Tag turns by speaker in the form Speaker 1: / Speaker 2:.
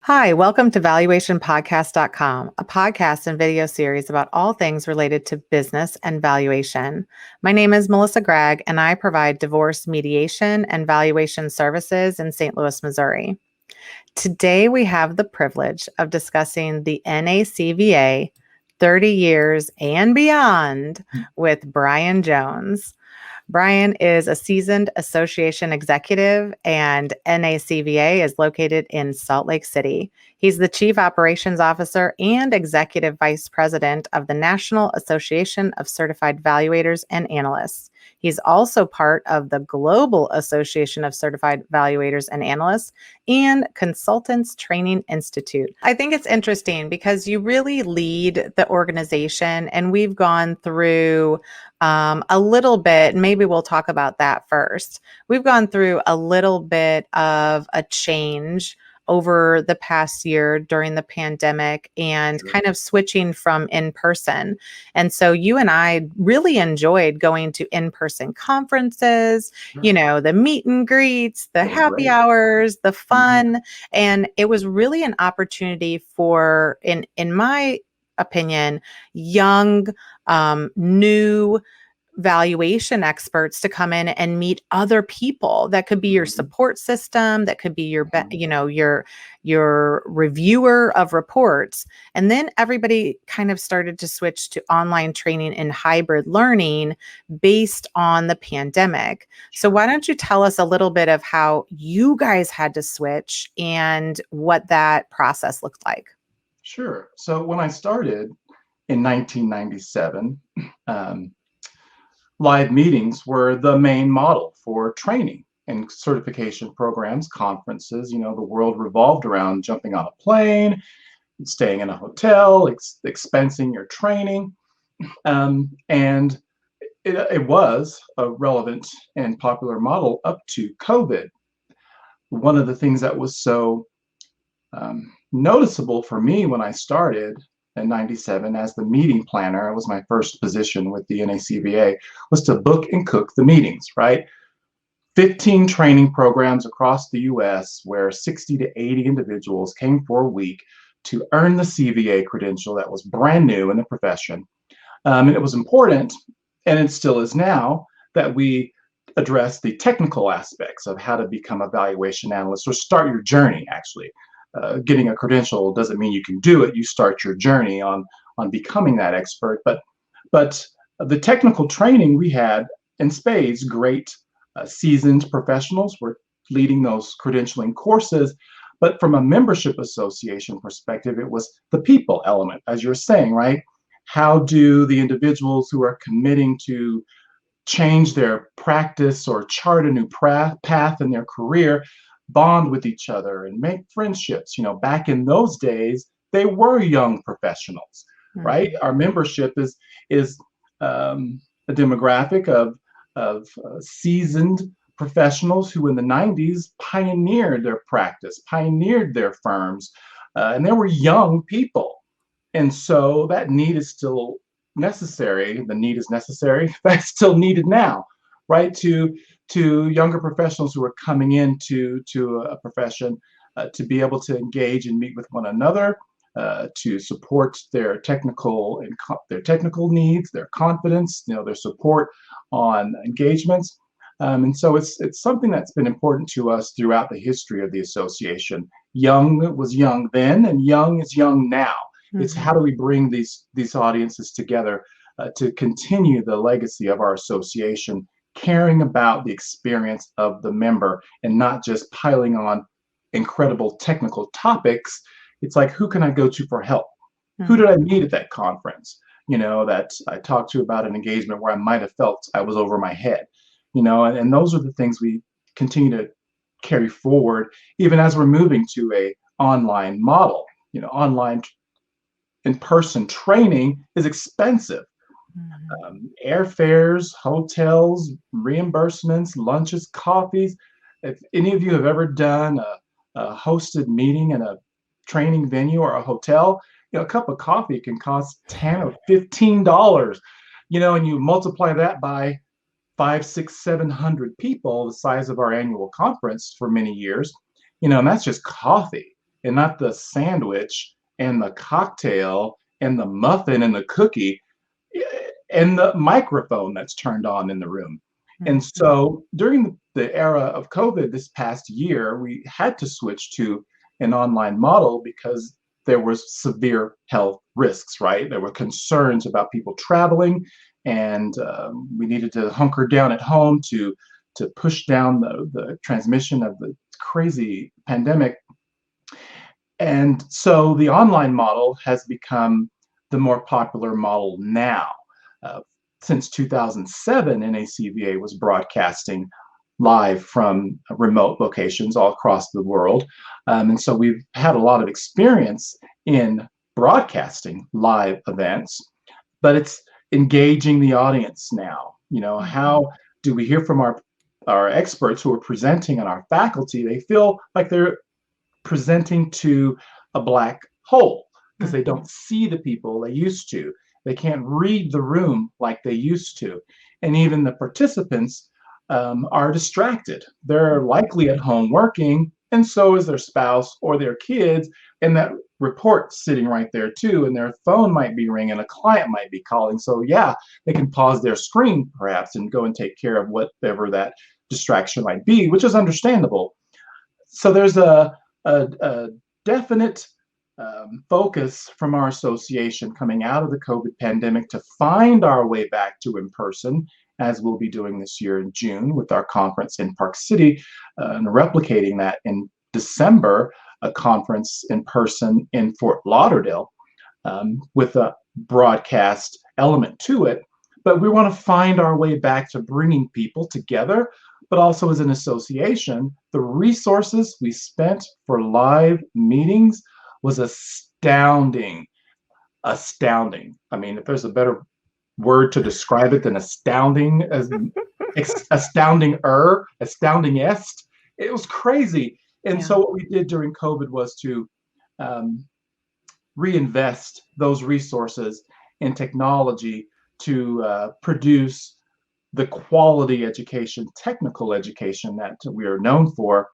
Speaker 1: Hi, welcome to valuationpodcast.com, a podcast and video series about all things related to business and valuation. My name is Melissa Gragg, and I provide divorce mediation and valuation services in St. Louis, Missouri. Today, we have the privilege of discussing the NACVA 30 years and beyond with Brien Jones. Brien is a seasoned association executive, and NACVA is located in Salt Lake City. He's the Chief Operations Officer and Executive Vice President of the National Association of Certified Valuators and Analysts. He's also part of the Global Association of Certified Valuators and Analysts and Consultants Training Institute. I think it's interesting because you really lead the organization, and we've gone through a little bit, maybe we'll talk about that first. We've gone through a little bit of a change over the past year during the pandemic and kind of switching from in-person. And so you and I really enjoyed going to in-person conferences, the meet and greets, the happy hours, the fun. And it was really an opportunity for, in my opinion, young, new valuation experts to come in and meet other people. That could be your support system, that could be your reviewer of reports. And then everybody kind of started to switch to online training and hybrid learning based on the pandemic. So why don't you tell us a little bit of how you guys had to switch and what that process looked like?
Speaker 2: Sure. So when I started in 1997, live meetings were the main model for training and certification programs, conferences. The world revolved around jumping on a plane, staying in a hotel, expensing your training. And it was a relevant and popular model up to COVID. One of the things that was so noticeable for me when I started in 97 as the meeting planner, it was my first position with the NACVA, was to book and cook the meetings, right? 15 training programs across the US where 60 to 80 individuals came for a week to earn the CVA credential that was brand new in the profession. And it was important, and it still is now, that we address the technical aspects of how to become a valuation analyst or start your journey, actually. Getting a credential doesn't mean you can do it. You start your journey on becoming that expert. But the technical training we had in spades, great seasoned professionals were leading those credentialing courses. But from a membership association perspective, it was the people element, as you're saying, right? How do the individuals who are committing to change their practice or chart a new path in their career bond with each other and make friendships? Back in those days, they were young professionals, right? Our membership is a demographic of seasoned professionals who in the 90s pioneered their practice, pioneered their firms, and they were young people. And so that need is still necessary. The need is necessary. That's still needed now, right? To younger professionals who are coming into a profession, to be able to engage and meet with one another, to support their technical needs, their confidence, their support on engagements. And so it's something that's been important to us throughout the history of the association. Young was young then, and young is young now. Mm-hmm. It's how do we bring these audiences together to continue the legacy of our association, caring about the experience of the member and not just piling on incredible technical topics. It's like, who can I go to for help? Mm-hmm. Who did I meet at that conference? That I talked to about an engagement where I might have felt I was over my head, and those are the things we continue to carry forward, even as we're moving to a online model. Online in-person training is expensive. Airfares, hotels, reimbursements, lunches, coffees. If any of you have ever done a hosted meeting in a training venue or a hotel, a cup of coffee can cost $10 or $15, and you multiply that by 500, 600, 700 people, the size of our annual conference for many years, and that's just coffee. and not the sandwich and the cocktail and the muffin and the cookie and the microphone that's turned on in the room. And so during the era of COVID this past year, we had to switch to an online model because there was severe health risks, right? There were concerns about people traveling, and we needed to hunker down at home to push down the transmission of the crazy pandemic. And so the online model has become the more popular model now. Uh, since 2007, NACVA was broadcasting live from remote locations all across the world. And so we've had a lot of experience in broadcasting live events, but it's engaging the audience now. You know, how do we hear from our experts who are presenting and our faculty? They feel like they're presenting to a black hole because they don't see the people they used to. They can't read the room like they used to. And even the participants are distracted. They're likely at home working, and so is their spouse or their kids. And that report's sitting right there too. And their phone might be ringing, a client might be calling. So yeah, they can pause their screen perhaps and go and take care of whatever that distraction might be, which is understandable. So there's a definite focus from our association coming out of the COVID pandemic to find our way back to in-person, as we'll be doing this year in June with our conference in Park City, and replicating that in December, a conference in person in Fort Lauderdale with a broadcast element to it. But we want to find our way back to bringing people together, but also as an association. The resources we spent for live meetings was astounding. Astounding. I mean, if there's a better word to describe it than astounding, as astounding-est, it was crazy. And so what we did during COVID was to reinvest those resources in technology to produce the quality education, technical education that we are known for.